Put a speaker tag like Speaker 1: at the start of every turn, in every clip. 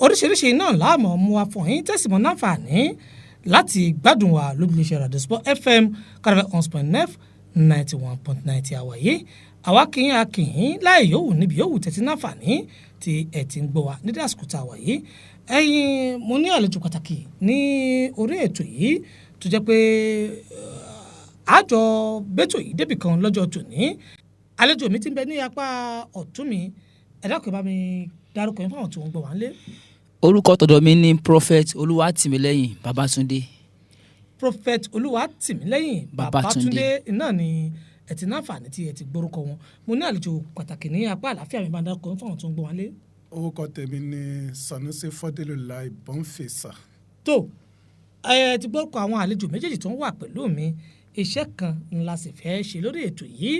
Speaker 1: oríṣiríṣi náà láàmú mú wa fún yín tẹ̀símọ́ náfààní láti gbádùn wa lójúlẹ̀ṣẹ̀ Radio Sport FM kárẹ́fẹ́ 91.9 ti àwáyé àwa kìí akìyín láì yòówù níbi yòówù tẹ̀sí náfààní tí ẹ̀ ti ń gbọ́ wa nídìí àsìkò tá a wáyé ẹ̀yin mo ní àlejò pàtàkì ní orí ètò yìí tó jẹ́ pé àjọ bẹ́tò yìí débì kan lọ́jọ́ tòní àlejò mi ti ń bẹ ní apá ọ̀tún mi ẹ dákun bá mi dárúkọ yín fáwọn tí wọ́n gbọ́ wá nílé.
Speaker 2: orúkọ tọ̀dọ̀ mi ní prophet Oluwatimilẹyin Babatunde.
Speaker 1: prophet Oluwatimilẹyin Babatunde náà ni ẹ ti náfààní tí ẹ ti gbórúkọ wọn mo ní àlejò pàtàkì ní apá àlàáfíà mi bá dárúkọ yín fáwọn tí wọ́n gbọ́ wá nílé.
Speaker 3: orúkọ tèmi ni Sanusi Fọdélùláì Bonfils.
Speaker 1: tó ẹ ti gbórúkọ àwọn àlejò méjèèjì tó ń wà pẹ̀lú mi iṣẹ́ kan ńlá sì fẹ́ ṣe lórí ètò yìí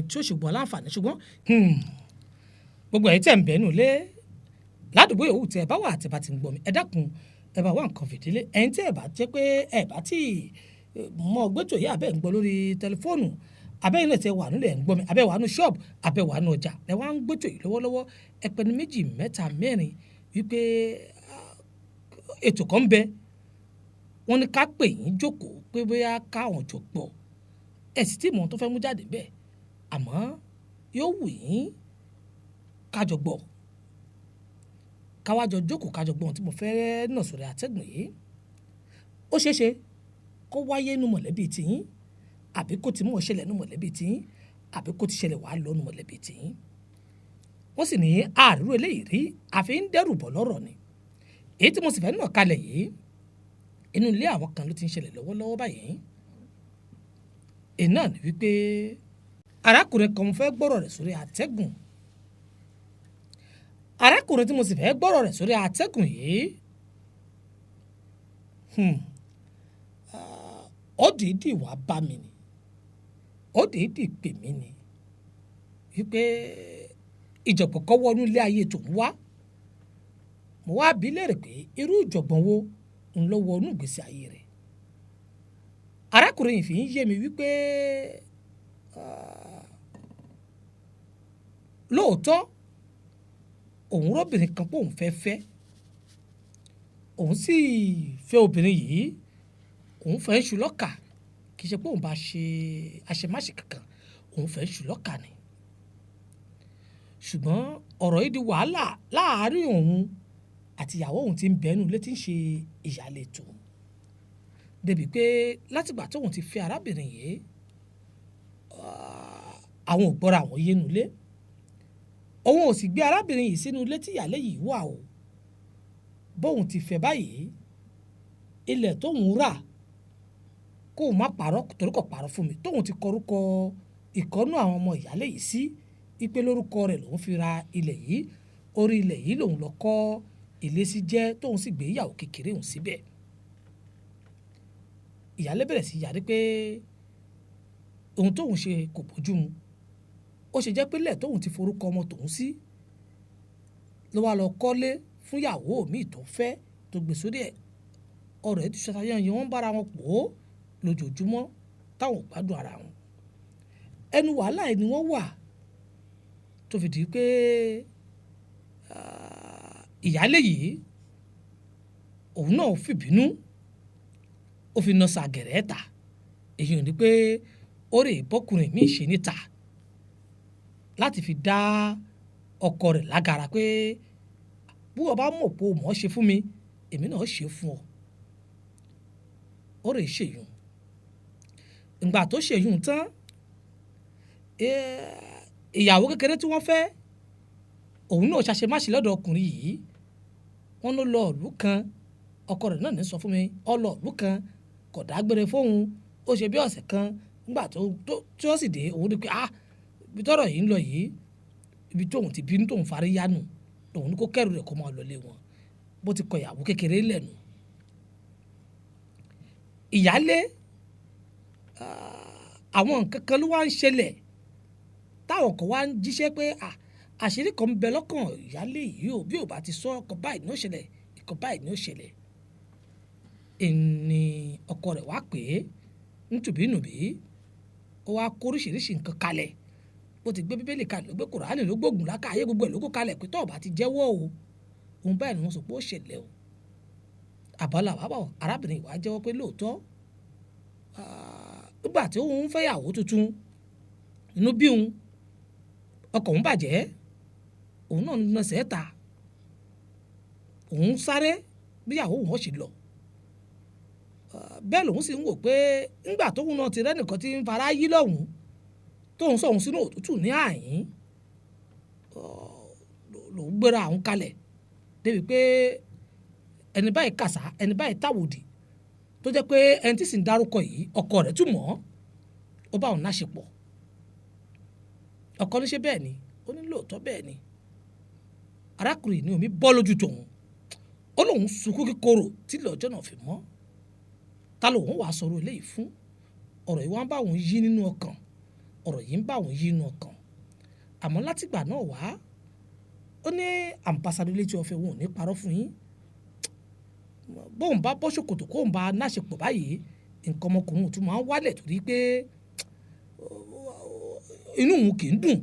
Speaker 1: tí ó ṣùgbọ́n láǹfààní ṣùgbọ́n gbogbo ẹ̀yin tẹ̀ ń bẹ́nu lé ládùúgbò yòówù tí ẹ bá wà àti bá ti ń gbọ́ mi ẹ dákun ẹ bá wà nǹkan fìdílé ẹ̀yin tí ẹ bá jẹ́ pé ẹ bá tí mọ gbẹ́tò yìí abẹ́ ń gbọ́ lórí tẹlifóònù abẹ́ yìí náà ti wà nílẹ̀ ń gbọ́ mi abẹ́ wà nù ṣọ́ọ̀bù abẹ́ wà nù ọjà ẹ wá ń gbẹ́tò yìí lọ́wọ́lọ́wọ́ ẹ pẹ́ni méjì mẹ́ta mẹ́rin wípé ètò kan ń bẹ wọ́n ní ká pè yín jókòó pé bóyá káwọn jọ gbọ́ ẹ sì tí mọ̀ tó fẹ́ mú jáde bẹ́ẹ̀ àmọ́ yóò wù yín kájọ gbọ́ káwájọ jókòó kájọ gbọ́ ohun tí mo fẹ́ nà sórí àtẹ́gùn yìí ó ṣeé ṣe kó wáyé nu mọ̀lẹ́bí tiyín àbí kó ti mọ̀ ṣẹlẹ̀ nu mọ̀lẹ́bí tiyín àbí kó ti ṣẹlẹ̀ wàá lọ nu mọ̀lẹ́bí tiyín wọ́n sì ní àárú eléyìí rí àfi ń dẹ́rù bọ̀ lọ́rọ̀ ni èyí tí mo sì fẹ́ nà kalẹ̀ yìí inú ilé àwọn kan ló ti ń ṣẹlẹ̀ lọ́wọ́lọ́wọ́ báyìí iná ni wípé arákùnrin kan mo fẹ́ gbọ́rọ̀ rẹ̀ sórí àtẹ́gùn arákùnrin tí mo sì fẹ́ gbọ́rọ̀ rẹ̀ sórí àtẹ́gùn yìí ó dìídì wá bá mi ni ó dìídì pè mí ni wípé ìjọ̀gbọ̀n kan wọnú ilé ayé tòun wá mo wá bi léèrè pé irú ìjọ̀gbọ̀n wo ń lọ wọnú ìgbésí ayé rẹ̀ arákùnrin yìí fi ń yé mi wípé lóòótọ́ òun rọ́bìnrin kan pé òun fẹ́ fẹ́ òun sì fẹ́ obìnrin yìí òun fẹ́ ṣù lọ́kà kì í ṣe pé òun bá ṣe àṣemáṣe kankan òun fẹ́ ṣù lọ́kà ni ṣùgbọ́n ọ̀rọ̀ yìí di wàhálà láàárín òun àti ìyàwó òun ti ń bẹ́nu létí ń ṣe ìyálé tòun débi pé látìgbà tóun ti fẹ́ arábìnrin yìí àwọn ò gbọ́ra àwọn yénu lé òun ò sì gbé arábìnrin yìí sínú ilé tí ìyálé yìí wà o bóun ti fẹ́ báyìí ilẹ̀ tóun rà kóun má parọ́ torí kò parọ́ fún mi tóun ti kọrúkọ ìkọ́nú àwọn ọmọ ìyálé yìí sí ipe lórúkọ rẹ̀ lòun fi ra ilẹ̀ yìí orí ilẹ̀ yìí lòun lọ kọ́ ilé sí jẹ́ tóun sì gbé ìyàwó kékeré òun síbẹ̀ ìyálé bẹ̀rẹ̀ sí yarí pé ohun tóun ṣe kò bójú mu ó ṣe jẹ́ pé lẹ̀ tóun ti forúkọ ọmọ tòun sí ló wá lọ kọ́lé fún ìyàwó míì tó fẹ́ tó gbé sórí ẹ̀ ọ̀rọ̀ ẹ̀ ti ṣàtàyàn yẹn wọ́n bára wọn pò ó lójoojúmọ́ táwọn ò gbádùn ara wọn ẹnu wàhálà ẹ̀ ni wọ́n wà tó fi di pé ìyálé yìí òun náà fìbínú ó fi nọ sàgẹ̀rẹ̀ ta èyí ò ní pé ó rè bọ́kùnrin míì ṣe níta láti fi dá ọkọ rẹ̀ lágara pé bí wọ́n bá mọ̀ pé o mọ̀ ọ́ ṣe fún mi èmi náà ṣe fún ọ ó rè ṣèyún ìgbà tó ṣèyún tán ìyàwó kékeré tí wọ́n fẹ́ òun náà ṣàṣemáṣe lọ́dọ̀ ọkùnrin yìí wọ́n ló lọ ìlú kan ọkọ rẹ̀ náà ní sọ fún mi ó lọ ìlú kan kò dágbére fóun ó ṣe bí ọ̀sẹ̀ kan nígbà tí ó sì dé òun ní pé ibi tọ́rọ̀ yìí ń lọ yìí ibi tóun ti bínú tóun farí yánu òun ní kó kẹ́rù rẹ̀ kó máa lọlé wọn bó ti kọ ìyàwó kékeré lẹ́nu ìyálé àwọn nǹkan kan ló wá ń ṣẹlẹ̀ táwọn kan wá ń jíṣẹ́ pé àṣírí kan ń bẹ lọ́kàn ìyálé yìí ò bí ò bá ti sọ ọkọ̀ báyìí ní ó ṣẹlẹ̀ ìkọ̀ báyìí ní ó ṣẹlẹ̀ ẹni ọkọ rẹ̀ wá pé nítùbínùbí ó wá kó oríṣiríṣi nǹkan kalẹ̀ bó ti gbé bíbélì kalẹ̀ ló gbé kùránì ló gbógun láká ayé gbogbo ẹ̀ ló kó kalẹ̀ pé tó bá ti jẹ́wọ́ o òun báyìí ni wọ́n sọ pé ó ṣẹlẹ̀ o àbálà wàbà arábìnrin ìwà jẹ́wọ́ pé lóòótọ́ nígbà tí òun fẹ́yàwó tuntun inú bí òun ọkọ̀ òun bàjẹ́ òun náà ń nọsẹ̀ ta òun sáré bíyàwó òun ṣe lọ bẹ́ẹ̀ lòun sì ń wò pé nígbà tóun náà ti rẹ́nìkan tí ń fara yí lọ́hùn tóun sọ̀hún sínú òtútù ní àyín lòun gbéra àwọn kalẹ̀ débi pé ẹni báyìí kàṣà ẹni báyìí táwòdì tó jẹ́ pé ẹni tí sì ń dárúkọ yìí ọkọ rẹ̀ tún mọ̀ ó bá òun láṣepọ̀ ọkọ ní ṣe bẹ́ẹ̀ ni ó ní lóòótọ́ bẹ́ẹ̀ ni arákùnrin ní omi bọ́ lójú tòun ó lóun sunkún kíkorò tí ilé ọjọ́ náà fi mọ́ ta lòun wàá sọ̀rọ̀ eléyìí fún ọ̀rọ̀ yìí wá ń bá òun yí nínú ọkàn ọ̀rọ̀ yìí ń bá òun yí nínú ọkàn àmọ́ látìgbà náà wá ó ní àǹpàṣàdé Eletiọfẹ wọn ò ní parọ́ fún yín bóun bá bọ́ ṣòkòtò kóun bá náṣepọ̀ báyìí nǹkan ọmọkùnrin tún máa ń wálẹ̀ torí pé inú òun kì í dùn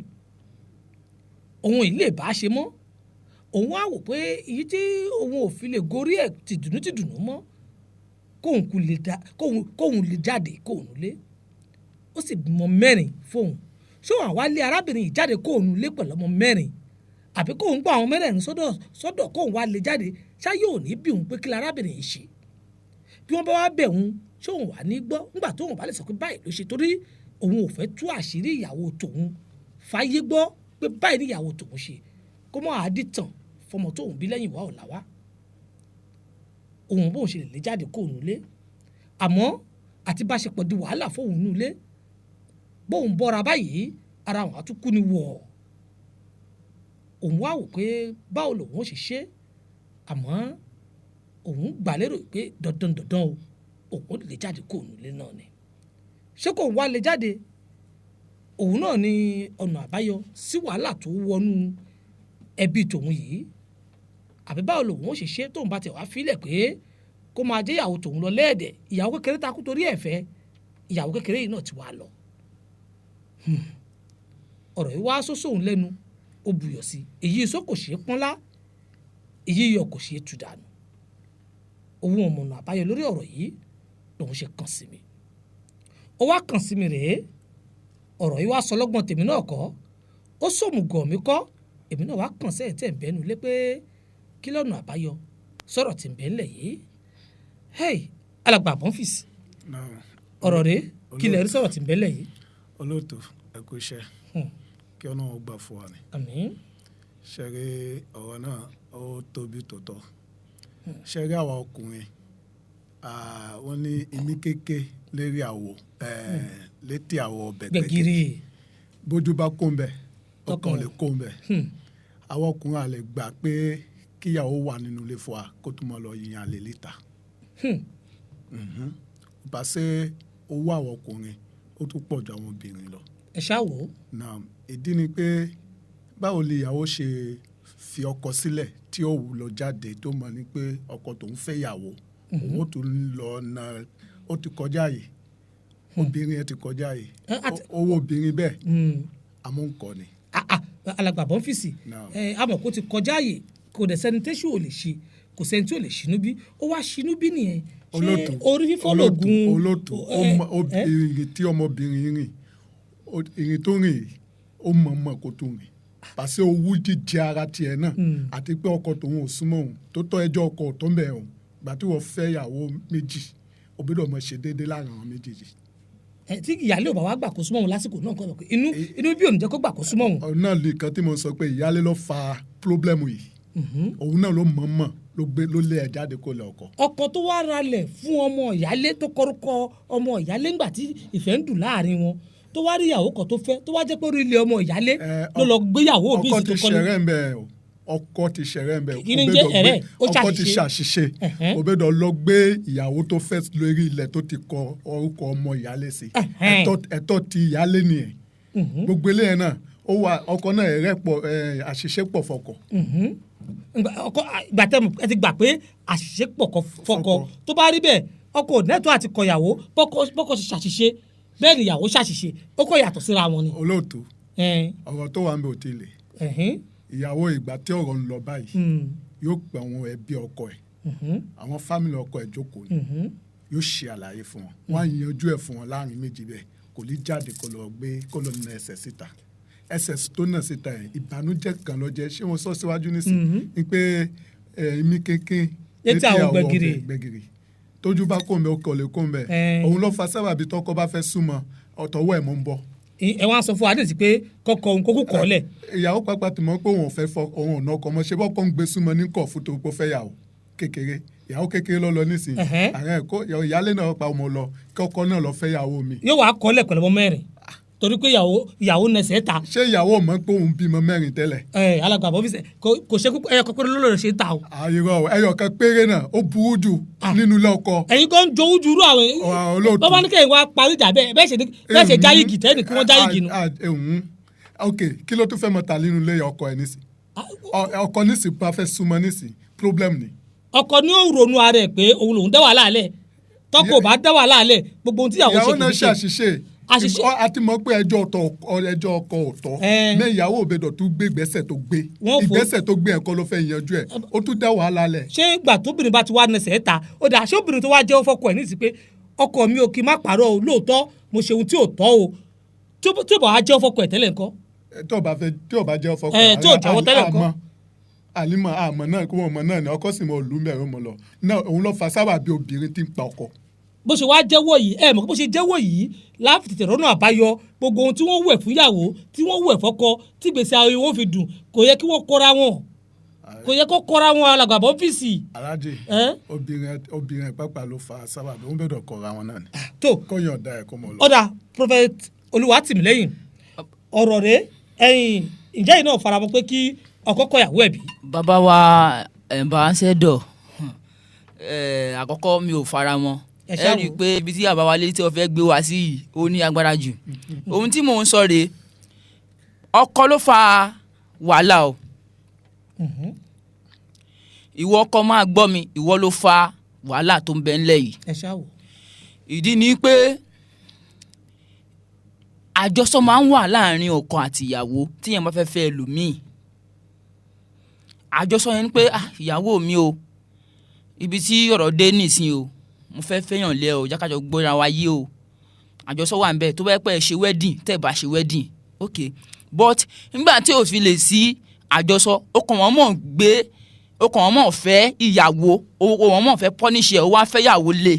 Speaker 1: òun ilé bá ṣe mọ́ òun á wò pé èyí tí òun ò fi lè gorí ẹ̀ tìdùnnú mọ́ kóun lè jáde kóun lé ó sì bímọ 4 fóun ṣé òun àwa lé arábìnrin yìí jáde kóun lé pẹ̀lú ọmọ 4 àbí kóun gbọ́ àwọn 4 sọ́dọ̀ kóun wá lè jáde ṣáyé ò ní bí òun pé kí la arábìnrin yìí ṣe bí wọ́n bá wá bẹ̀ òun ṣé òun wà ní gbọ́ nígbà tóun bá lè sọ pé báyìí ló ṣe torí òun ò fẹ́ tú àṣírí ìyàwó tòun fàyè gbọ́ pé báyìí ní ìyàwó tòun ṣe kó mọ́ àádìtàn fọmọ tóun bí lẹ́yìn wá ọ̀la wá òun bóun ṣe lè lè jáde kóun lé àmọ́ àti bá ṣe pọ̀ di wàhálà fóun nulé bóun bọ́ra báyìí ara wọn á tún kú ni wọ̀ òun wá wò pé báwo lòun ó ṣe ṣe àmọ́ òun gbà lérò pé dandan o òun lè jáde kóun lé náà ni ṣé kò wá lè jáde òun náà ni ọ̀nà àbáyọ sí wàhálà tó wọnú ẹbí tòun yìí àbí báwo lòun ó ṣe ṣe tóun bá tẹ̀ wá fílẹ̀ pé kó máa jẹ́ ìyàwó tòun lọ lẹ́ẹ̀dẹ̀ ìyàwó kékeré takú torí ẹ̀fẹ́ ìyàwó kékeré yìí náà ti wá lọ ọ̀rọ̀ yìí wá sóso òun lẹ́nu ó buyọ̀ sí èyí iṣó kò ṣeé pọ́nlá èyí iyọ̀ kò ṣeé tú dànù òun ọ̀mọ̀nà àbáyọ lórí ọ̀rọ̀ yìí lòun ṣe kàn sí mi ó wá kàn sí mi rèé ọ̀rọ̀ yìí wá sọ lọ́gbọ́n tèmi náà kọ́ ó sòmùgọ̀ mi kọ́ èmi náà wá kàn sẹ́yìn tẹ̀ ń bẹ́nu lé pé kí lọ́nà àbáyọ sọ̀rọ̀ tí ń bẹ́ ńlẹ̀ yìí Alagba Bonfils ọ̀rọ̀ rèé kí lè rí sọ̀rọ̀ tí ń bẹ́ ńlẹ̀ yìí.
Speaker 3: olóòtú ẹ kú iṣẹ́ kí Ọlọ́run gbà fún wa ni.
Speaker 1: àmín.
Speaker 3: ṣẹ́rí ọ̀rọ̀ náà ó tóbi tòótọ́ ṣẹ́rí àwa ọkùnrin wọ́n ní imí kéke lérí àwò létí àwọ̀ gbẹ̀gìrì bójú bá kó ń bẹ̀ ọkàn lè kó ń bẹ̀ àwọn ọkùnrin àlè gbà pé kíyàwó wà nínú ilé fún wa kó tó mọ lọ yìnyín àlè líta pàṣẹ owó àwọn ọkùnrin ó tún pọ̀ ju àwọn obìnrin lọ.
Speaker 1: ẹ ṣáwó.
Speaker 3: náà ìdí ni pé báwo lè ìyàwó ṣe fi ọkọ sílẹ̀ tí ó wù lọ jáde tó mọ̀ ní pé ọkọ tòun fẹ́ yàwó òun ó tún lọ na ó ti kọjá yìí obìnrin ẹ ti kọjá yìí owó obìnrin bẹ́ẹ̀ àmọ́ nǹkan ni.
Speaker 1: Alagba Bonfils àmọ́ kó ti kọjá yìí kò dẹ̀ sẹ́ni tẹ́sí ò lè ṣe kò sẹ́ni tí ò lè ṣínú bí ó wá ṣínú bí nìyẹn ṣé orí fífọ́ lògùn.
Speaker 3: olóòtú ìrìn tí ọmọbìnrin rìn ìrìn tó rìn ó mọ̀ kó tó rìn pàṣẹ owó jíjẹ ara tiẹ̀ náà àti pé ọkọ tòun ò súnmọ́ òun tó tọ́ ẹjọ́ ọkọ tó ń bẹ̀ òun gbà tí wọ́n fẹ́ ìyàwó méjì òbídọ̀ mọ̀ ṣe déédéé láàrin àwọn méjèèjì.
Speaker 1: tí ìyáálé ò bá wá gbà kó súnmọ́ òun lásìkò náà kọ́ pé inú bí òun jẹ́ kó gbà kó súnmọ́ òun.
Speaker 3: ọ̀nà nìkan tí mo sọ pé ìyáálé ló fa pírọ́blẹ́mù yìí òun náà ló mọ̀ ló lé ẹ̀ jáde kó lẹ ọkọ.
Speaker 1: ọkọ tó wá ralẹ̀ fún ọmọ ìyáálé tó kọrúkọ ọmọ ìyáálé ńgbà tí ìfẹ́ ń dùn láàrin wọn tó wá rí ìyàwó kan tó fẹ́ tó wá jẹ́ pé orí ilé ọmọ ìyáálé ló lọ gbéyàwó òbí ìsìn tó kọ́lé.
Speaker 3: ọkọ ti ṣẹ̀rẹ̀ ń bẹ̀
Speaker 1: ọkọ
Speaker 3: ti ṣàṣìṣe òbẹ́dọ̀ lọ gbé ìyàwó tó fẹ́ lórí ilẹ̀ tó ti kọ orúkọ ọmọ ìyáálé sí ẹ̀tọ́ ti ìyáálé nìyẹn gbogbo eléyẹn náà ó wà ọkọ náà àṣìṣe pọ̀ fọkọ.
Speaker 1: ìgbà tẹ́ ẹ ti gbà pé àṣìṣe pọ̀ fọkọ tó bá rí bẹ́ẹ̀ ọkọ nẹ́tọ́ àti kọ̀yàwó bọ́kọ ṣe ṣàṣìṣe bẹ́ẹ̀ ni ìyàwó ṣàṣìṣe ó kọ́ yàtọ̀ síra wọn ni.
Speaker 3: olóòtú ọ̀rọ̀ tó wà ń bẹ ò tí ì lè ìyàwó ìgbà tí ọ̀rọ̀ ń lọ báyìí yóò pe àwọn ẹbí ọkọ ẹ̀ àwọn fámìlì ọkọ ẹ̀ jókòó ni yóò ṣe àlàyé fún wọn wọ́n á yanjú ẹ̀ fún wọn láàrin méjì bẹ́ẹ̀ kò ní jáde kó lọ na ẹsẹ̀ síta ẹsẹ̀ tó nà síta ẹ̀ ìbànújẹ́ kan ló jẹ́ ṣé wọ́n sọ síwájú nísìnyí pé èmi kékeré
Speaker 1: létí àwọn gbẹ̀gìrì
Speaker 3: tójú bá kó ń bẹ ọkọ lè kó ń bẹ òun ló fa sábàbí tọkọ bá fẹ́ súnmọ́ ọ̀tọ̀wọ́ ẹ̀ mọ́ ń bọ̀.
Speaker 1: ẹ wá sọ fún wa àdéhùn pé kọkọ òun kókó kọ́ lẹ̀.
Speaker 3: ìyàwó pápá tí mo pé òun ò fẹ́ fọ òun ò ná ọkọ mọ́ ṣe bọ́ kọ́ ń gbé súnmọ́ ní kọ̀ fún tó kó fẹ́ yàwó kékeré ìyàwó kékeré ló lọ nísìnyí ààrẹ ẹ̀kọ́ ìyálé náà pa ọmọ lọ kọ́kọ́ náà lọ fẹ́ yàwó mi.
Speaker 1: yóò wá kọ́ lẹ̀ pẹ̀lú ọmọ mẹ́rin torí pé ìyàwó nẹsẹ̀ ta.
Speaker 3: ṣé ìyàwó mọ̀ pé òun bímọ mẹ́rin tẹ́lẹ̀.
Speaker 1: Alagba Bonfils kò ṣe ẹyọ kan péré ló lè ṣe ta o.
Speaker 3: àyèrò ẹyọ kan péré náà ó burú jù nínú ilé ọkọ.
Speaker 1: ẹ̀yin kan ń jowú juru àwọn bàbá ní kẹ́hìn wá parí ìjà bẹ́ẹ̀ ṣe jáyìgì tẹ́nì kí wọ́n jáyìgì nù.
Speaker 3: ok kí ló tún fẹ́ mọ̀ ta nínú ilé ọkọ ẹ̀ nísì ọkọ nísì bá fẹ́ súnmọ́ nísì problem ni.
Speaker 1: ọkọ ní ó ronú ara ẹ̀ pé òun lòún dá wàhálà lẹ̀ tọkọ bá dá wàhálà lẹ̀ gbogbo ohun tí ìyàwó ṣe kì í ṣe.
Speaker 3: ìyàwó náà àti mọ̀ pé ẹjọ́ ọkọ ọ̀tọ̀ ní ìyàwó òbẹ̀dọ̀ tún gbé ìgbésẹ̀ tó gbé ìgbésẹ̀ tó gbé ẹ̀kọ́ ló fẹ́ yanjú ẹ̀ ó tún dá wàhálà lẹ̀.
Speaker 1: ṣé ìgbà tóbìnrin bá ti wá nẹsẹ̀ ta ó dà ṣé obìnrin tó wá jẹ́wọ́ fọ́kọ ẹ̀ nísìsiyìí pé ọkọ mi ò kí n má pààrọ̀ o lóòótọ́ mo ṣe ohun tí ò tọ́ o tí ò bá wá jẹ́wọ́ fọ́kọ ẹ̀ tẹ́lẹ̀ ńkọ́.
Speaker 3: tí ò bá jẹ́wọ́ fọ́kọ ẹ̀
Speaker 1: tí ò jẹ́wọ́ tẹ́lẹ̀ ńkọ́.
Speaker 3: àlímọ̀ àmọ̀ náà kó mọ̀ náà ni ọkọ sì mọ̀ lù mẹ́rin mọ̀ lọ náà òun ló fa sábàbí obìnrin tí ń pa ọkọ.
Speaker 1: bó ṣe wá jẹ́wọ́ yìí mọ̀ bó ṣe jẹ́wọ́ yìí láti tètè rọ́nà àbáyọ gbogbo ohun tí wọ́n wẹ̀ fún ìyàwó tí wọ́n wẹ̀ fọ́kọ tí gbèsè ayé wọn fi dùn kò yẹ kí wọ́n kọ́ra wọn kò yẹ kó kọ́ra wọn Alagba Bonfils.
Speaker 3: alájẹ obìnrin pápá ló fa sábàbí wọn bẹ̀rẹ̀ kọ́ra wọn náà ni.
Speaker 1: tó
Speaker 3: kọ́yàn ọ̀dà ẹ̀ kó mọ̀ lọ.
Speaker 1: ọ̀dà Prophet Oluwatimilẹyin ọ̀rọ̀ rẹ̀ ẹ̀yìn ǹjẹ́ yìí náà faramọ́ pé kí ọkọ kọyàwó ẹ̀ bí.
Speaker 2: bàbá wa ẹ̀ǹbàṣẹ́dọ̀ àkọ́kọ́ mi ò fara mọ́ ẹ rí i pé ibi tí àbá wa létí ọ̀fẹ́ gbé wá sí yìí ó ní agbára jù ohun tí mò ń sọ rèé ọkọ ló fa wàhálà o ìwọ ọkọ máa gbọ́ mi ìwọ ló fa wàhálà tó ń bẹ ńlẹ̀ yìí ìdí ni pé àjọsọ máa ń wà láàrin ọkọ àti ìyàwó tíyẹn bá fẹ́ fẹ́ ẹlòmíì àjọsọ yẹn ni pé ìyàwó mi o ibi tí ọ̀rọ̀ dé nìsín o mo fẹ́ fẹ́yàn lé o jákàjọ gbóra wa yé o àjọsọ wà ń bẹ tó bá pẹ́ ṣe wedding tẹ́ bá ṣe wedding ok but nígbà tí o fi lè sí àjọsọ ó kàn wọ́n mọ̀ fẹ́ ìyàwó ó wọ́n mọ̀ fẹ́ pọ́níṣẹ́ ó wá fẹ́ yàwó lé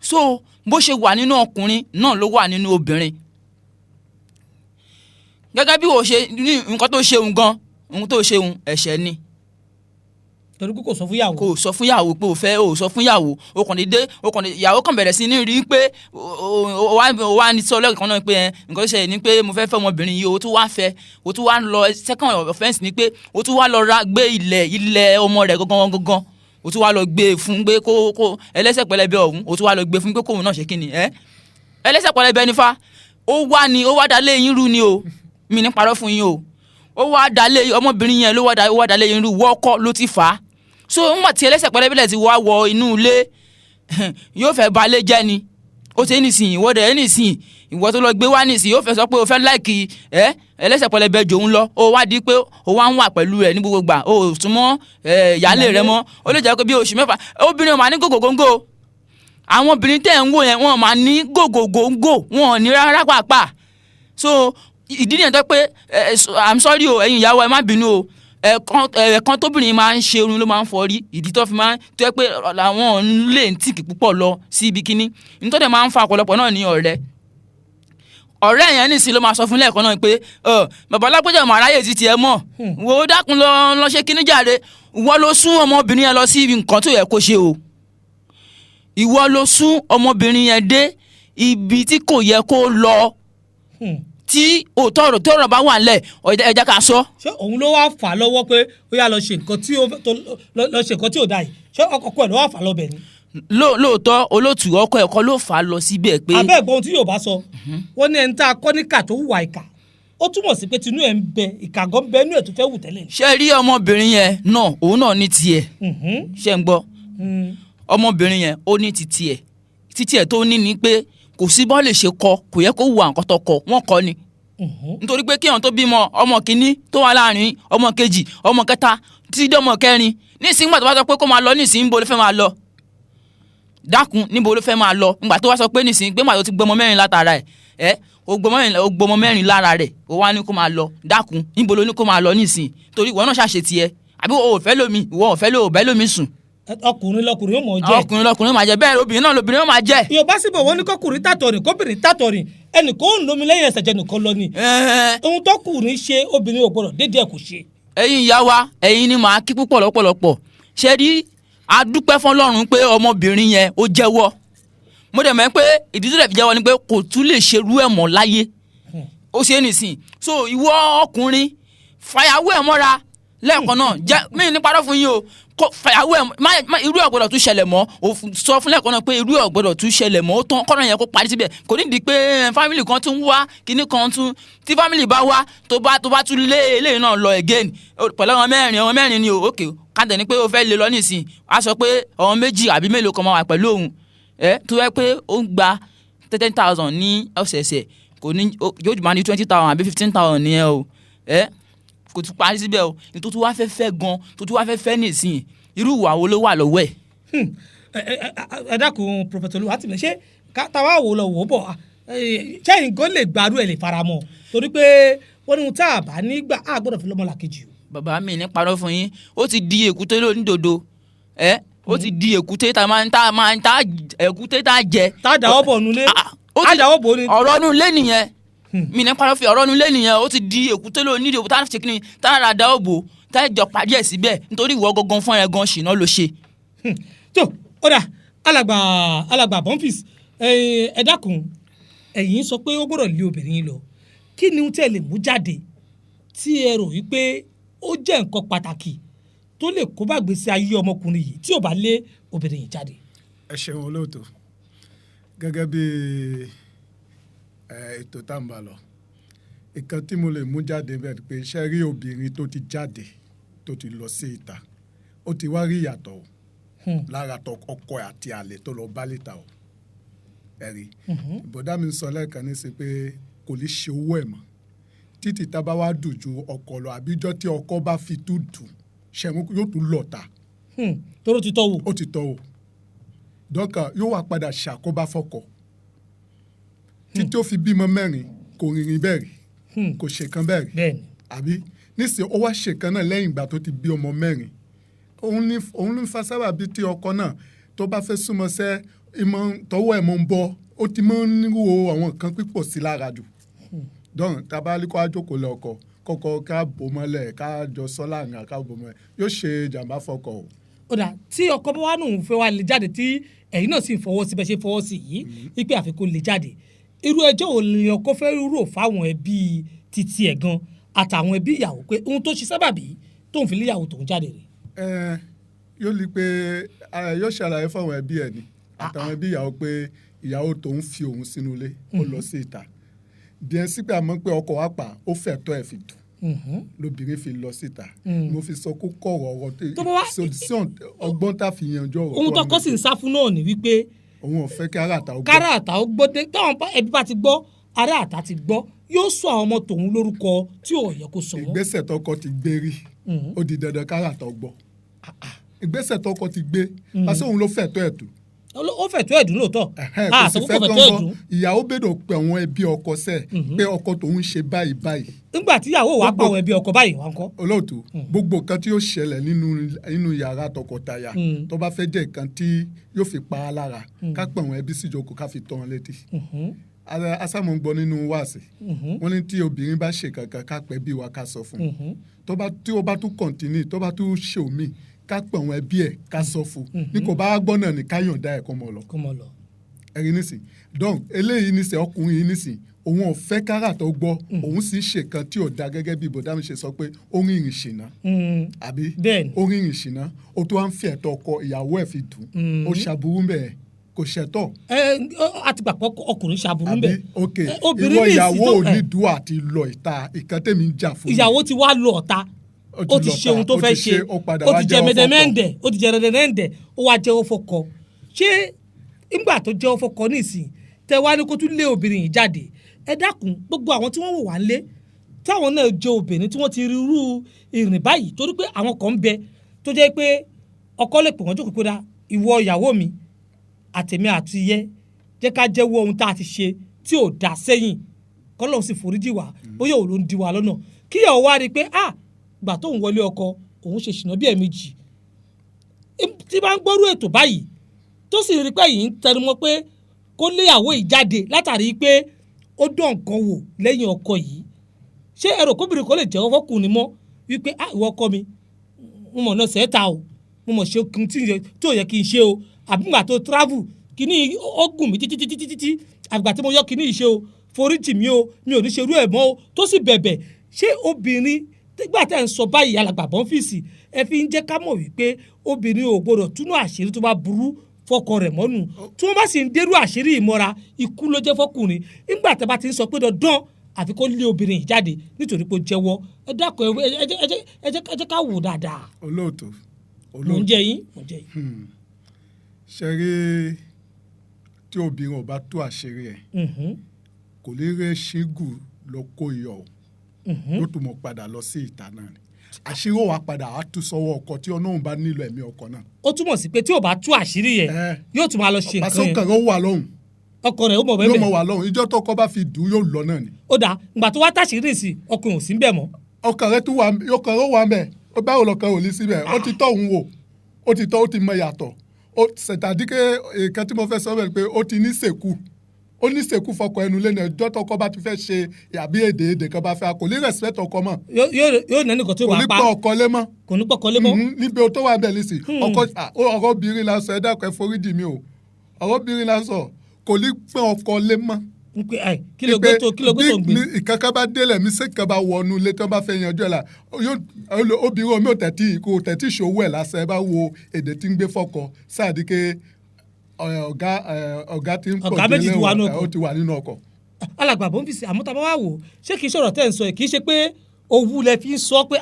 Speaker 2: so bó ṣe wà nínú ọkùnrin náà ló wà nínú obìnrin gẹ́gẹ́ bí o ṣe ní nǹkan tó ṣe òun gan ohun tó ṣe òun ẹ̀ṣẹ̀ ni.
Speaker 1: torí pé kò sọ fún yàwó.
Speaker 2: kò sọ fún yàwó pé o sọ fún yàwó o kàn dédé ìyàwó kan bẹ̀rẹ̀ sí ní rí pé o wá ní sọ lẹ́ẹ̀kan náà pé nǹkan tó ṣẹlẹ̀ ni pé mo fẹ́ fẹ́ ọmọbìnrin yìí o tún wá fẹ́ o tún wá lọ second offence ni pé o tún wá lọ ra gbé ilẹ̀ ọmọ rẹ̀ gangan o tún wá lọ gbé fún pé kó ẹlẹ́sẹ̀ pẹlẹbẹ ọ̀hún o tún wá lọ gbé fún pé kóun náà ṣe kí ni ẹlẹ́sẹ̀ pẹlẹbẹ nífa ó wá dalé yín rú ni o mi ní parọ́ fún yín o ó wá dalé ọmọbìnrin yẹn ló wá dalé yín rú wọ́ọ́kọ́ ló ti fà á so nígbà tí ẹlẹ́sẹ̀ pẹlẹbẹ ti wá wọ inú ilé yóò fẹ́ balẹ̀ jẹ́ ni ó ṣe nísìnyí ìwọ dẹ̀ nísìnyí ìwọ tó lọ gbé wá nísìnyí yóò fẹ́ sọ pé o fẹ́ láìkì ẹlẹ́sẹ̀ pẹlẹbẹ jòun lọ ó wá di pé ó wá ń wà pẹ̀lú rẹ̀ ní gbogbo gbà ó súnmọ́ ìyálé rẹ̀ mọ́ ó lè jẹ́ pé bí oṣù mẹ́fà obìnrin máa ní gògògóńgò àwọn obìnrin tẹ̀ ń wò yẹn wọ́n máa ní gògògóńgò wọn ò ní rárá pàápàá so ìdí nìyẹn tó pé I'm sorry o ẹ̀yin ìyàwó ẹ má bínú o ẹ̀ẹ̀kan tóbìnrin máa ń ṣe irun ló máa ń fọrí ìdí tó fi máa ń tó yẹ pé làwọn lè ń tìkì púpọ̀ lọ sí ibi kíní nítorí máa ń fa ọ̀pọ̀lọpọ̀ náà ní ọ̀rẹ́ yẹn nìsín ló máa sọ fún lẹ́ẹ̀kan náà pé bàbá alágbèjà mà ráyè ti tiẹ̀ mọ̀ wo dákun lọ ṣe kíní jàre ìwọ ló sún ọmọbìnrin yẹn lọ sí ibi nǹkan tó yẹ kó ṣe o ìwọ ló sún ọmọbìnrin yẹn dé ibi tí kò yẹ kó lọ tí òótọ́ ọ̀rọ̀ tó ọ̀rọ̀ bá wà nílẹ̀ ẹja ká sọ.
Speaker 1: ṣé òun ló wá fà á lọ́wọ́ pé ó yá lọ ṣe nǹkan tí ò dáa yìí ṣé ọkọ ẹ̀ ló wá fà á lọ́bẹ̀ ni.
Speaker 2: lóòótọ́ olóòtú ọkọ ẹ̀kọ́ ló fà á lọ síbẹ̀ pé.
Speaker 1: abẹ́ ẹ̀gbọ́n tí yóò bá sọ wọ́n ní ẹni tá a kọ́ níkà tó hùwà ìkà ó túmọ̀ sí pé tinú ẹ̀ ń bẹ ìkà gan bẹ inú ẹ̀ tó fẹ́ wù tẹ́lẹ̀.
Speaker 2: ṣé rí ọmọbìnrin yẹn náà òun náà ní tiẹ̀ ṣé ń gbọ́ ọmọbìnrin yẹn ó ní títí ẹ̀ tó ní ni pé kò sí bọ́ lè ṣe kọ kò yẹ kó wà nǹkan tó kọ wọ́n kọ́ ni nítorí pé kíyàn tó bímọ ọmọ kìíní tó wà láàrin ọmọ kejì ọmọ kẹta títí dọ́mọ kẹrin nísìnyí nígbà tó bá sọ pé kó máa lọ nísìnyí níbo ló fẹ́ máa lọ dákun níbo ló fẹ́ máa lọ nígbà tó wá sọ pé nísìnyí pé nígbà tó ti gbọmọ mẹ́rin látara ẹ̀ o gbọmọ mẹ́rin lára rẹ̀ o wá ní kó máa lọ dákun níbo ló ní kó máa lọ nísìnyí torí ìwọ náà ṣàṣe tiẹ̀ àbí o ò fẹ́ lómi ìwọ ò fẹ́ lómi sùn.
Speaker 1: ọkùnrin lọkùnrin yóò mọ̀ jẹ́.
Speaker 2: ọkùnrin lọkùnrin máa jẹ bẹ́ẹ̀ obìnrin náà lobìnrin yóò máa jẹ́.
Speaker 1: yorùbá síbò wọn ní kọkùnrin tàtọ̀rìn kóbìnrin tàtọ̀rìn ẹnì kó ń lomi lẹ́yìn ẹsẹ̀ jẹ́ nìkan lọ ni. ohun tọkùnrin ṣe obìnrin ò gbọdọ̀ dédé ẹ̀ kò ṣe.
Speaker 2: ẹ̀yin ìyá wa ẹ̀yin ni màá kí púpọ̀ lọ́pọ̀lọpọ̀ ṣe rí adúpẹ́ fọlọ́run pé ọmọbìnrin yẹn ó jẹ́wọ́ mo dẹ̀ mọ̀ pé ìdí tó dẹ̀ fi jẹ́wọ́ ni pé kò tún lè ṣerú ẹ̀ mọ́ láyé ó ṣe é nìsín so ìwọ ọkùnrin fàyàwó ẹ̀ mọ́ra lẹ́ẹ̀kan náà jẹ́ mí ní parọ́ fún yín o fàyàwó ẹ̀ irú ẹ̀ gbọ́dọ̀ tún ṣẹlẹ̀ mọ́ o sọ fún lẹ́ẹ̀kan náà pé irú ẹ̀ gbọ́dọ̀ tún ṣẹlẹ̀ mọ́ ó tán kọ́nà yẹn kó parí síbẹ̀ kò ní di pé fámìlì kan tún wá kíní kan tún tí fámìlì bá wá tó bá tún lé eléyìí náà lọ again pẹ̀lú ọmọ mẹ́rin ni o òkè káńtẹ̀ ni pé o fẹ́ lé lọ nísìn á sọ pé ọmọ méjì àbí mélòó kan máa wà pẹ̀lú òun tó yẹ pé ó ń gba 10,000 ní ọ̀sẹ̀ẹ̀sẹ̀ kò ní yóò jù máa ní 20,000 àbí 15,000 ní ẹ o kò tún parí síbẹ̀ o ní tó tún wá fẹ́ fẹ́ gan tó tún wá fẹ́ fẹ́ nìsín irú ìwà wo ló wà lọ́wọ́ ẹ̀.
Speaker 1: ẹ dákun Prophet Oluwatimilẹyin ṣé táwa wò lọ wò bọ̀ ṣẹ́yìn gan lè gbàdú ẹ̀ lè faramọ́ torí pé wọ́n ní tá a bá nígbà á gbọ́dọ̀ fi lọ́mọ làkejì o.
Speaker 2: bàbá mi ní parọ́ fún yín ó ti di èkúté lónídòdó ó ti di èkúté tá èkúté tá jẹ.
Speaker 1: tá a dáwọ́ bọ̀ nulẹ̀ á dáwọ́ bọ̀ ni.
Speaker 2: ọ̀rọ̀ nulẹ̀ nìyẹn mi ní parọ́ fi ọ̀rọ̀ nulẹ̀ nìyẹn ó ti di èkúté lónídòdó tá a ṣe kíni tá a ra dáwọ́ bò tá a jọ parí ẹ̀ síbẹ̀ nítorí ìwọ gangan fún ẹ gan ṣìnà ló ṣe.
Speaker 1: tó ó dà alàgbà Bonfils ẹ dákun ẹ̀yin sọ pé ó gbọ́dọ̀ lé obìnrin yìí lọ kí ni tẹ́ lè mú jáde tí ẹ rò wípé ó jẹ́ nǹkan pàtàkì tó lè kó bá gbèsè ayé ọmọkùnrin yìí tí ò bá lé obìnrin yìí jáde.
Speaker 3: ẹ ṣeun olóòtú gẹ́gẹ́ bí ètò tá n bá lọ ìkan tí mo lè mú jáde bẹ́ẹ̀ pé iṣẹ́ rí obìnrin tó ti jáde tó ti lọ sí ìta ó ti wá rí ìyàtọ̀ o lára ọkọ àti àlè tó lọ bá lẹ́ta o ẹ̀rí bọ̀dá mi sọ lẹ́ẹ̀kan ní sí pé kò lè ṣe owó ẹ̀ mọ́ títí tá a bá wá dùn ju ọkọ lọ àbíjọ́ tí ọkọ bá fi tún dùn ṣẹ̀mú yóò tún lọ ta.
Speaker 1: tóró ti tọ́ wò.
Speaker 3: ó ti tọ́ wò dọ́kà yóò wá padà ṣàkóbá fọ́kọ títí ó fi bímọ mẹ́rin kò rìnrìn bẹ́ẹ̀ rí kò ṣèkan bẹ́ẹ̀ rí àbí nísìnyí ó wá ṣèkan náà lẹ́yìn ìgbà tó ti bí ọmọ mẹ́rin òun ló ń fa sábàbí tí ọkọ náà tó bá fẹ́ súnmọ́ sẹ́ tọwọ́ ẹ̀ mọ́ ń bọ́ ó ti mọ́ ń wo àwọn nǹkan pípọ̀ sí lára jù dọ́n tabalikọ́ àjòkó lọ ọkọ kọ́kọ́ ká bò mọ́lẹ̀ ká jọ sọ́lá àná ká bò mọ́lẹ̀ yóò ṣe jàǹbá fọkọ o.
Speaker 1: ó dà tí ọkọ bá wà nù fẹ́ wá lè jáde tí ẹ̀yin náà sì ń fọwọ́ sí bẹ́ẹ̀ ṣe fọwọ́ sí yìí wípé àfikún lè jáde irú ẹjọ́ ò lè ọkọ fẹ́ rò fáwọn ẹbí títí ẹ̀ gan àtàwọn ẹbí ìyàwó pé ohun tó ṣe sábàbí tóun fi léyàwó tóun jáde rè.
Speaker 3: yóò lè pé yóò ṣàlàyé fáwọn ẹbí ẹ̀ ni àtàwọn ẹbí ìyàwó pé ìyàwó tóun fi òun sínú ilé ó lọ sí ìta díẹ̀ sípè àmọ́ pé ọkọ wa pa ó fẹ́ tọ́ ẹ̀ fi dùn lóbìnrin fi lọ síta mo fi sọ kó kọ̀rọ̀ ọ̀rọ̀ solution ọgbọ́n tá fi yanjú ọ̀rọ̀.
Speaker 1: ohun tó kọ́ sì ń sá fún náà ni wípé
Speaker 3: òun ò fẹ́ kí ará àtà ó gbọ́.
Speaker 1: kára àtà ó gbọ́ táwọn ẹbí bá ti gbọ́ ará àtà ti gbọ́ yóò sọ àwọn ọmọ tòun lórúkọ tí ò yẹ kó sọ wọ́n.
Speaker 3: ìgbésẹ̀ tọkọ ti gbé rí ó di dandan kára àtà ó gbọ́ ìgbésẹ̀ tọkọ ti gbé pàṣẹ òun ló fẹ́ tọ́ ẹ̀ tó
Speaker 1: ó fẹ́ tó ẹ̀dùn lóòótọ́
Speaker 3: kò sì fẹ́ tó ẹ̀dùn ìyàwó bẹ̀rẹ̀ pé àwọn ẹbí ọkọ sẹ̀ pé ọkọ tòun ṣe báyìí báyìí.
Speaker 1: nígbà tí ìyàwó wa pa àwọn ẹbí ọkọ báyìí wá ń kọ́.
Speaker 3: olóòtú gbogbo nǹkan tí yóò ṣẹlẹ̀ nínú yàrá tọkọtaya tó bá fẹ́ jẹ́ nǹkan tí yóò fi pa á lára ká pè àwọn ẹbí síjókòó ká fi tọ́ wọn létí. asámọ̀ ń gbọ́ nínú wáàsí wọ́n ní tí obìnrin bá ṣe kankan ká pẹ́ bí wa ká sọ fún un tí ó bá tún kọ̀ǹtínì tó bá tún ṣe òmíì ká pè àwọn ẹbí ẹ̀ ká sọ fún ní kò bá gbọ́ náà ní ká yọ̀ǹda ẹ̀ kó mọ̀ lọ. ẹ̀rí nísìn dọ́n eléyìí nísìn ọkùnrin yìí nísìn òun ò fẹ́ kára tó gbọ́ òun sì ṣe kan tí ò da gẹ́gẹ́ bí bọ̀dá mi ṣe sọ pé ó ń rìnrìn ṣìnà àbí ó ń rìnrìn ṣìnà ó tó wá ń fi ẹ̀tọ́ ọkọ ìyàwó ẹ̀ fi dùn ó ṣàbùrú bẹ́ẹ̀ kò ṣẹ̀tọ́.
Speaker 1: àtìgbà pọ̀ ọkùnrin ṣàbùrú bẹ́ẹ̀.
Speaker 3: ok ìwọ ìyàwó ò ní dùn àti lọ ìta ìkàntẹ́mi ń jà fún mi.
Speaker 1: ìyàwó ti wá lọ ọ̀ta ó ti ṣe ohun tó fẹ́ ṣe ó ti jẹ mẹdẹmẹndẹ ó ti jẹ rẹdẹmẹndẹ ó wá jẹ́wọ́ fọ́kọ ṣé nígbà tó jẹ́wọ́ fọ́kọ nísìn tẹ wá ní kó tún lé obìnrin yìí jáde ẹ dákun gbogbo àwọn tí wọ́n wò wá lé táwọn náà jẹ́ obìnrin tí wọ́n ti rí irú ìrìn báyìí torí pé àwọn kan ń bẹ tó jẹ́ pé ọkọ lè pè wọ́n jókòó pé ìwọ ìyàwó mi àtẹ̀mí àti yẹ jẹ́ ká jẹ́wọ́ ohun tá a ti ṣe tí ò dá sẹ́yìn kọ́lọ́hún sì foríjì wá bóyá òun ló ń di wa lọ́nà kíyàwó wá rí i pé gbà tóun wọlé ọkọ òun ṣe ṣìnà bí ẹ̀ẹ̀mejì tí bá ń gbọ́rú ètò báyìí tó sì rí pé yìí ń tẹnumọ́ pé kó léyàwó yìí jáde látàrí pé ó dán nǹkan wò lẹ́yìn ọkọ yìí ṣé ẹ̀rọ kóbìnrin kan lè jẹ́wọ́ fọ́kùnrin mọ́ wípé ìwọ ọkọ mi mo mọ̀ náà sẹ́ẹ̀ta o mo mọ̀ ṣe ohun tí ò yẹ kí n ṣe o àbúgbà tó travel kíní ó gùn mí títí àgbà tí mo yọ kíní ìṣe o foríjì mi o mi ò ní ṣerú ẹ̀ mọ́ o tó sì bẹ̀bẹ̀ ṣé obìnrin nígbà tá à ń sọ báyìí alàgbà Bonfils ẹ fi ń jẹ́ ká mọ̀ wípé obìnrin ò gbọdọ̀ túnú àṣírí tó bá burú fọkọ rẹ̀ mọ́nù tí wọ́n bá sì ń dérú àṣírí ìmọ́ra ikú ló jẹ́ fọkùnrin nígbà tá a bá ti ń sọ pé dandan àfi kó lé obìnrin yìí jáde nítorí pé ó jẹ́wọ́ ẹ dákun ẹ jẹ́ ká wò dáadáa.
Speaker 3: olóòtú
Speaker 1: mò ń jẹ yín.
Speaker 3: ṣe rí tí obìnrin ò bá tú àṣírí ẹ̀ kò lè rẹ́ ṣígù lọ kó iyọ̀ ló tún mọ̀ padà lọ sí ìta náà ni àṣírí ò wá padà á tú sọ́wọ́ ọkọ tí ọlọ́run bá nílò ẹ̀mí ọkọ náà.
Speaker 1: ó túmọ̀ sí pé tí ò bá tú àṣírí yẹn yóò tún máa lọ ṣe nǹkan yẹn.
Speaker 3: pàṣẹ kan ó wà lọ́hùn.
Speaker 1: ọkọ rẹ̀ ó mọ̀ bẹ́ẹ̀
Speaker 3: yóò mọ̀ wà lọ́hùn ìjọ tó kọ́ bá fi dùn yóò lọ náà ni.
Speaker 1: ó dáa ìgbà tó wá táṣírí sí ọkùnrin ò sí bẹ́ẹ̀ mọ́.
Speaker 3: ọkàn rẹ̀ tún wà ọkàn rẹ̀ wà mẹ́ ó báwo lọkàn ò ní síbẹ̀ ó ti tọ́ òun wò ó ti tọ́ ó ti mọ ìyàtọ̀ c'est-à-dire nǹkan tí mo fẹ́ sọ bẹ́ẹ̀ pé ó ti ní sèkú ó ní sèkú fọkọ ẹnu lẹ́nu ẹjọ́ tọkọ bá ti fẹ́ ṣe àbí èdè kan bá fẹ́ kò ní respect ọkọ mọ́.
Speaker 1: yóò nẹ́ni kan tó wà pa
Speaker 3: kò ní pọ̀ ọkọ lé mọ́.
Speaker 1: kò ní pọ̀ ọkọ lé mọ́.
Speaker 3: níbi tó wà bẹ́ẹ̀ ní sí ọkọ ọ̀rọ̀ obìnrin la sọ ẹ dákun ẹ foríjì mi o ọ̀rọ̀ obìnrin la sọ kò ní pọ̀ ọkọ lé mọ́.
Speaker 1: kí ló gbé tó ń gbé.
Speaker 3: ìkankan bá délẹ̀ mi ṣé kan bá wọnú ilé tí wọ́n bá fẹ́ yanjú ẹ̀ la obìnrin omi ò tẹ̀tí ìṣòwò ẹ̀ lásán ẹ bá wo èdè tí ń gbé fọkọ sáàdìkẹ́ ọ̀gá tí ń pọ̀ jẹ́ lẹ́wọ̀n ó ti wà nínú ọkọ̀.
Speaker 1: alàgbà Bonfils àmọ́ tá a bá wà wò ṣé kìí sọ̀rọ̀ tẹ́ ń sọ ẹ̀ kìí ṣe pé owó lẹ fi ń sọ pé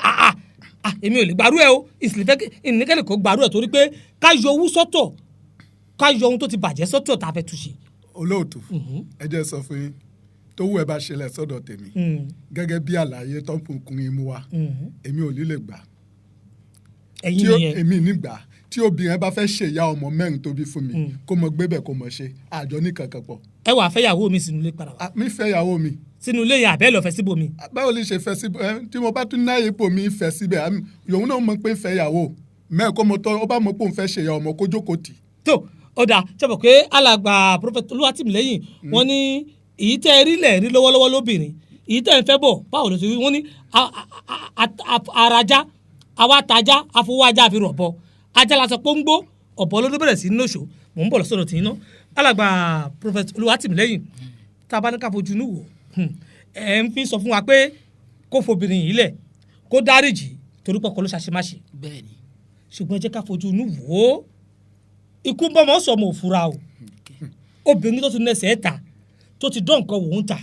Speaker 1: èmi ò lè gbàrú ẹ o ìnìkẹ́lẹ̀ kò gbàrú ẹ torí pé ká yọ owó sọ́tọ̀ ká yọ ohun tó ti bàjẹ́ sọ́tọ̀ tá a fẹ́ túnṣe.
Speaker 3: olóòtú ẹ jẹ́ sọ fún yín tó wù ẹ bá ṣẹlẹ̀ sọ́dọ̀ tèmi gẹ́gẹ́ bí àlàyé tó ń kùnkùn mú wa èmi ò ní lè gbà èmi ní gbà tí obìnrin bá fẹ́ ṣe ìyá ọmọ mẹ́rin tó bí fún mi kó mọ gbébẹ̀ kó mọ ṣe àjọ ní kankan pọ̀.
Speaker 1: ẹ wàá fẹ́ yàwó mi sínú ilé padà wá.
Speaker 3: mi fẹ́ yàwó mi.
Speaker 1: sínú ilé yẹn àbẹ́ lọ fẹ́ síbò mi.
Speaker 3: báwo lè ṣe fẹ́ síbò tí mo bá tún náà ipò mi fẹ́ síbẹ̀ yòówù náà mọ̀ pé fẹ́ yàwó mẹ́rin kó mo tọ́ ọ bá mọ̀ pé òun fẹ́ ṣe ìyá ọmọ kó jókòó tì.
Speaker 1: tó ọ̀dà ṣàbọ̀ pé alàgbà Prophet Oluwatimilẹyin wọ́n ní èyí tẹ́ ẹ rí lẹ̀ rí lọ́wọ́lọ́wọ́ lóbìnrin èyí tẹ́ ẹ fẹ́ bọ̀ báwo ló ti rí wọ́n ní arajà awátajà afowájà fi rọ̀ bọ̀ ajá la sọ pé ń gbó ọ̀bọ ló bẹ̀rẹ̀ sí ní lóṣù mò ń bọ̀ lọ́sọ̀rọ̀ tì í ná alàgbà Prophet Oluwatimilẹyin tá a bá ní ká fojú inú wò ẹ̀ ń fi sọ fún wa pé kó fobìnrin yìí lẹ̀ kó dáríjì torí pọ̀kọ́ ló ṣàṣemáṣe
Speaker 2: bẹ́ẹ̀ni
Speaker 1: ṣùgbọ́n ẹ jẹ́ ká fojú inú wò ó ikú bọ́mọ sọmọ òfura o obìnrin tó ti nẹsẹ̀ ta tó ti dán nǹkan wò ń ta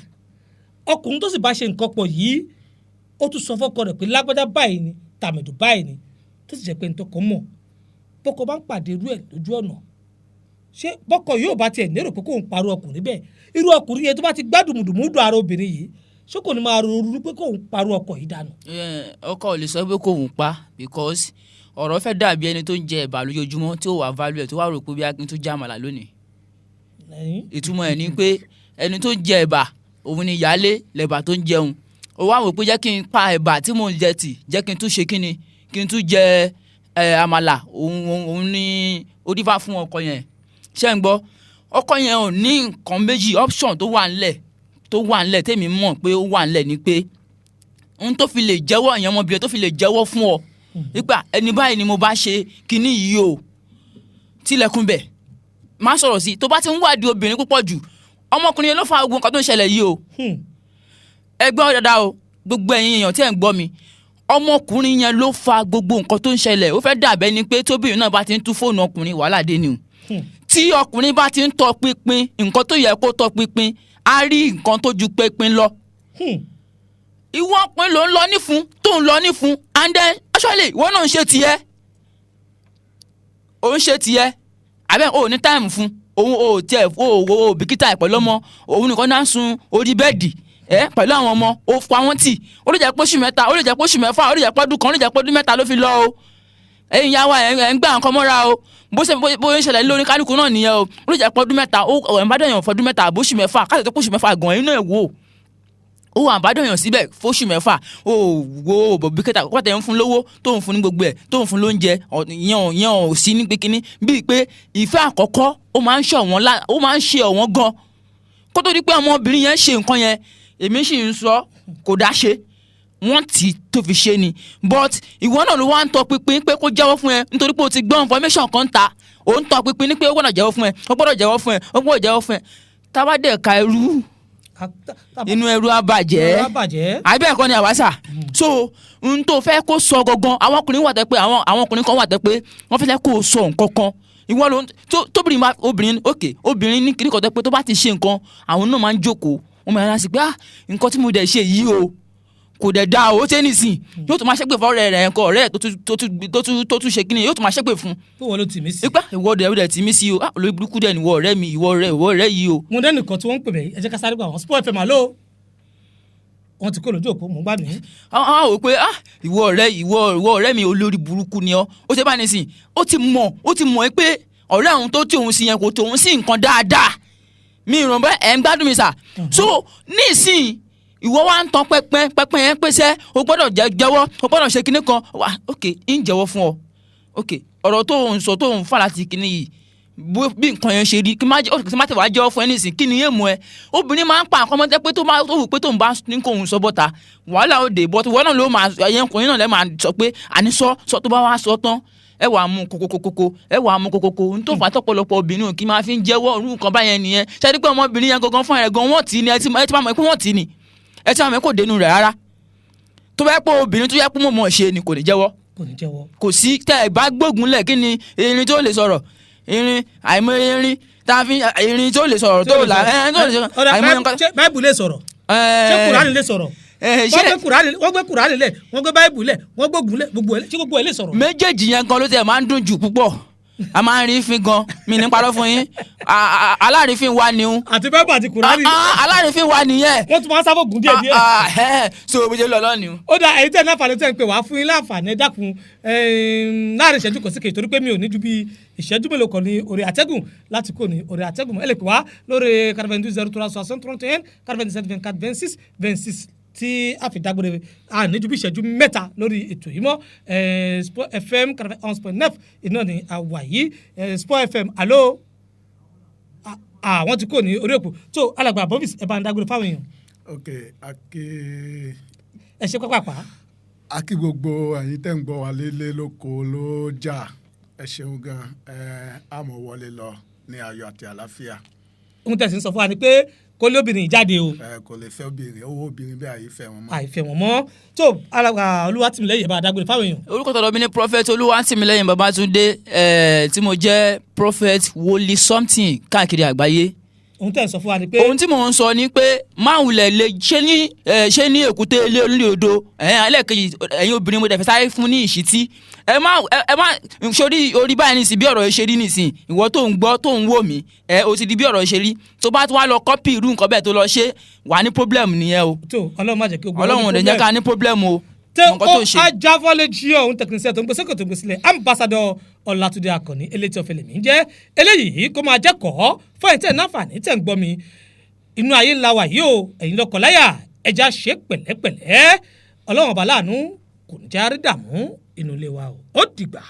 Speaker 1: ọkùnrin tó sì bá ṣe nǹkan pọ̀ yìí ó tún sọ fọ́kọ rẹ̀ pé lágbájá báyìí ni tàmẹ̀dù báyìí ni tó sì jẹ́ pé ntọ́kọ mọ̀ bọ́kọ bá ń pàdé irú ẹ̀ lójú ọ̀nà ṣé bọ́kọ yóò bá tiẹ̀ lérò pé kò ń parọ́ ọkùnrin bẹ́ẹ̀ irú ọkùnrin yẹn tó bá ti gbádùn mùdùmùdù ara obìnrin yìí ṣé kò ní máa ronú pé kò ń parọ́ ọkọ yìí dànù.
Speaker 2: ọkọ ò lè sọ pé kò ń pa because ọ̀rọ̀ fẹ́ dàbí ẹni tó ń jẹ ẹ̀bà lójoojúmọ́ tí ó wà value ẹ̀ tó wà rò pé bí akin tó já àmàlà lónìí. ìtumọ̀ ẹ̀ ni pé ẹni tó ń jẹ ẹ̀bà òun ni ìyálé lẹ̀bà tó ń jẹun ó wá wò pé jẹ́ kí n pa ẹ̀bà tí mò ń jẹ tì jẹ́ kí n tún ṣe kíni kí n tún jẹ àmàlà òun ni ó dífá fún ọkọ yẹn ṣé ń gbọ́ ọkọ yẹn ò ní nǹkan méjì option tó wà ńlẹ̀ tèmi mọ̀ pé ó wà ńlẹ̀ ni pé ohun tó fi lè jẹ́wọ́ ìyẹn ọmọbìnrin tó fi lè jẹ́wọ́ fún ọ nípa ẹni báyìí ni mo bá ṣe kinní yìí o tilẹ̀kùn bẹ̀ má sọ̀rọ̀ sí tó bá ti ń wádìí obìnrin púpọ̀ jù ọmọkùnrin yẹn ló fa ogun nǹkan tó ń ṣẹlẹ̀ yìí o ẹgbẹ́ ọ dáadáa o gbogbo ẹ̀yin èèyàn tí ẹ̀ ń gbọ́ mi ọmọkùnrin yẹn ló fa gbogbo nǹkan tó ń ṣẹlẹ̀ ó fẹ́ dàbẹ́ ni pé tóbìnrin náà bá ti ń tú fóònù ọkùnrin wàhálà dé ni o tí ọkùnrin bá ti ń tọ pinpin nǹkan tó yẹ kó tọ pinpin á rí nǹkan tó ju pinpin lọ ìwọ ọkùnrin ló ń lọ nífun tó ń lọ nífun and then actually ìwọ náà ń ṣe tiẹ̀ àbẹ́ ò ní táìmù fún òun ò tiẹ̀ ò bìkítà ẹ̀pọ̀ lọ́mọ òun nìkan náà ń sun orí bẹ́ẹ̀dì pẹ̀lú àwọn ọmọ ó fọ àwọn tì ó lè jẹ́ pé oṣù mẹ́ta ó lè jẹ́ pé oṣù mẹ́fà ó lè jẹ́ pé ọdún kan ó lè jẹ́ pé ọdún mẹ́ta ló fi lọ o ẹ̀yin ìyá wa ẹ̀ ń gbà nǹkan mọ́ra o bó ń ṣẹlẹ̀ lórí kálukú náà nìyẹn o ó lè jẹ́ pé ọdún mẹ́ta ó ẹ̀ ń bá dẹ̀yàn fọdún mẹ́ta àbóṣù mẹ́fà káṣẹ̀ tó pọ̀ṣù mẹ́fà gan-an inú ẹ̀ wò ó wà bá dọ̀yàn síbẹ̀ fóṣù mẹ́fà ó wo bọ̀bí kẹta kọ́tẹ̀ ń fún lówó tó ń fún ní gbogbo ẹ̀ tó ń fún lóúnjẹ ìyẹn ò sí ní pékinní bíi pé ìfẹ́ àkọ́kọ́ ó máa ń ṣe ọ̀wọ́n gan kó tó di pé ọmọbìnrin yẹn ṣe nǹkan yẹn èmi sì ń sọ kò dá ṣe wọ́n ti tó fi ṣe ni but ìwọ náà ló wá ń tọ pinpin pé kó jẹ́wọ́ fún ẹ nítorí pé o ti gbọ́ information kan ta ò ń tọ pinpin ní pé ó gbọ́dọ̀ jẹ́wọ́ fún ẹ ó gbọ́dọ̀ jẹ́wọ́ fún ẹ ó gbọ́dọ̀ jẹ́wọ́ fún ẹ tábàdẹ̀ ka ẹrú inú ẹrú abàjẹ́ àbẹ́ ẹ̀kọ́ ni àwásà so n tó fẹ́ kó sọ gangan àwọn ọkùnrin wà tẹ́ pé àwọn ọkùnrin kan wà tẹ́ pé wọ́n fẹ́ kó sọ nǹkan kan ìwọ ló tóbìnrin bá obìnrin ní kiri kan tẹ́ pé tó bá ti ṣe nǹkan àwọn náà máa ń jókòó wọ́n máa ń rán sí pé nǹkan tí mo dẹ̀ ṣe yìí o kò dẹ̀ da o ṣé nìsín yóò tún máa ṣépè fún ọ̀rẹ́ rẹ̀ nǹkan ọ̀rẹ́ tó tún ṣe kíni yóò tún máa ṣépè fún.
Speaker 1: ìwọ ló tì mí sí.
Speaker 2: ipa ìwọ dẹ̀ tì mí sí o olórí burúkú dẹ̀ ni ìwọ ọ̀rẹ́ mi ìwọ ọ̀rẹ́ yìí o.
Speaker 1: mo dẹ́nu kan tí wọ́n ń pè mí ẹ jẹ́ ká sáré gba àwọn sport fm àlọ́ wọ́n ti kó lójú òpó mò ń gbádùn yín.
Speaker 2: àwọn ò pé ìwọ ọ̀rẹ́ mi olórí burúkú ni ọ́ ó ṣe bá ní sìn ó ti mọ̀ pé ọ̀rẹ́ àwọn tó tí òun sí yẹn kò tó òun sí nǹkan dáadáa mi ìrànbẹ́ ẹ̀ ń gbádùn mi sà so nísìn ìwọ wa ń tan pẹpẹ yẹn pèsè o gbọ́dọ̀ jẹ́wọ́ o gbọ́dọ̀ ṣe kinní kan wa ok ń jẹ́wọ́ fún ọ ok ọ̀rọ̀ tó ń sọ tó ń fà láti kinní yìí bí nǹkan yẹn ṣe rí kí má tẹ̀ wá jẹ́wọ́ fún ẹ nísìn kí ni yé mu ẹ obìnrin máa ń pa nǹkan mọ́tẹ́ pé tó wù pé tó ń bá ní kò ń sọ bọ́ta wàhálà ó dé bọ́tù wọ́n náà ló máa ẹ̀yẹ ọkùnrin náà lẹ́ máa sọ pé àní sọ tó bá wá sọ tán ẹ wàá mú kokokoko n tó fà tọ̀pọ̀lọpọ̀ obìnrin kì í máa fi ń jẹ́wọ́ orú nǹkan báyẹn nìyẹn ṣe é rí pé ọmọbìnrin yẹn gangan fún ẹ gan wọ́n tì í ni ẹ ti máa mọ̀ pé wọ́n tì í ni ẹ ti máa mọ̀ kó dénú rẹ̀ rárá tó bá yẹ pé obìnrin tó yẹ pé mọ̀ ṣe ni kò ní jẹ́wọ́ kò sí tẹ́ ẹ bá gbógun lẹ̀ kí ni irin tó lè sọ̀rọ̀ irin àìmọ̀ irin tàbí irin tó lè sọ̀rọ̀ tó là tó lè sọ̀rọ̀ àìmọ̀ nǹkan.
Speaker 1: báìbù lè sọ̀rọ̀ ṣé kùránì lè sọ̀rọ̀ wọ́n gbé kùránì lẹ̀ wọ́n gbé báìbù lẹ̀ wọ́n gbógun lẹ̀ gbogbo ẹ̀ lè sọ̀rọ̀.
Speaker 2: méjèèjì yẹn gan ló tẹ̀ máa ń dùn jù púpọ̀ a máa ń rí fin gan mi ní parọ́ fún yín alárìífín wa ni un.
Speaker 1: àti báìbù àti kùránì.
Speaker 2: alárìífín wa nìyẹn.
Speaker 1: wọ́n tún máa ń sábò gùn díẹ̀ díẹ̀.
Speaker 2: so bó ṣe lọ lọ́ọ̀ni.
Speaker 1: ó dá èyí tẹ̀ láǹfààní tẹ̀ ń pè wá fún yín láǹfààní dákun láàrin ìṣẹ́jú kan sí kejì torí pé mi ò ní ju bí ìṣẹ́jú mélòó kan ní orí àtẹ́gùn láti kó ní orí àtẹ́gùn ẹ lè pè wá lórí 92033126 tí a fi dágbére a ní ju bí ìṣẹ́jú mẹ́ta lórí ètò yìí mọ́ Sport FM 1.9 iná ni àwà yìí Sport FM alo wọ́n ti kò ní orí òpó tó Alagba Bonfils ẹ bá ń dágbére fáwọn èèyàn.
Speaker 3: ok
Speaker 1: ẹ ṣe pápá.
Speaker 3: a kí gbogbo ẹ̀yin tẹ́ ń gbọ́ wa lélẹ̀ lóko ló jà ẹ ṣeun gan àmọ́ wọlé lọ ní ayọ̀ àti àlàáfíà.
Speaker 1: ohun tẹ̀sí ń sọ fún wa ni pé kó lóbìnrin jáde o.
Speaker 3: kò lè fẹ́ obìnrin owó obìnrin bẹ́ẹ̀ àyífẹ́ wọn mọ́.
Speaker 1: àyífẹ́ wọn mọ́ tó Olúwatimilẹyin bá dágbére fáwọn èèyàn.
Speaker 2: orúkọ tọ̀dọ̀ mi ni prophet Oluwatimilẹyin Babátúndé tí mo jẹ́ prophet wòlíì something káàkiri àgbáyé.
Speaker 1: ohun tẹ̀ ń sọ fún wa ni pé.
Speaker 2: ohun tí mò ń sọ ni pé máa wulẹ̀ lè ṣe ní èkúté ilé olórí odò ẹlẹ́ẹ̀kejì ẹ̀yin obìnrin mo dẹ̀ fẹ́ sáré fún ní ìṣítí ẹ má sórí orí báyìí nìsín bí ọ̀rọ̀ ṣe rí nìsín ìwọ tó ń gbọ́ tó ń wò mí o ti di bí ọ̀rọ̀ ṣe rí tó bá tún wá lọ kọ́pì irú nǹkan bẹ́ẹ̀ tó lọ ṣe wà ní pọ́blẹ́mù nìyẹn o.
Speaker 1: tó Ọlọ́run má jẹ́ kí o gbọ́
Speaker 2: Ọlọ́run ò dẹ̀ jẹ́ ká ní pọ́blẹ́mù o.
Speaker 1: tẹ o ajáfọ́lẹ̀ jí ọ̀hún tẹkinisẹ́ tó ń gbé sókè tó ń gbé sílẹ̀ ambassadọ Ọlátúndé Akanni Eletiọfẹ lèmi ń jẹ́ eléyìí kó máa jẹ́kọ̀ọ́ fún ẹ̀yin tẹ̀ náfààní tẹ̀ ń gbọ́ mi inú ayé ńlá wa yìí o ẹ̀yin lọ́kọláya ẹja ṣe pẹ̀lẹ́pẹ̀lẹ́ Ọlọ́run ọba láàánú kò ní jẹ́ àrídàmú inú ilé wa o ó dìgbà.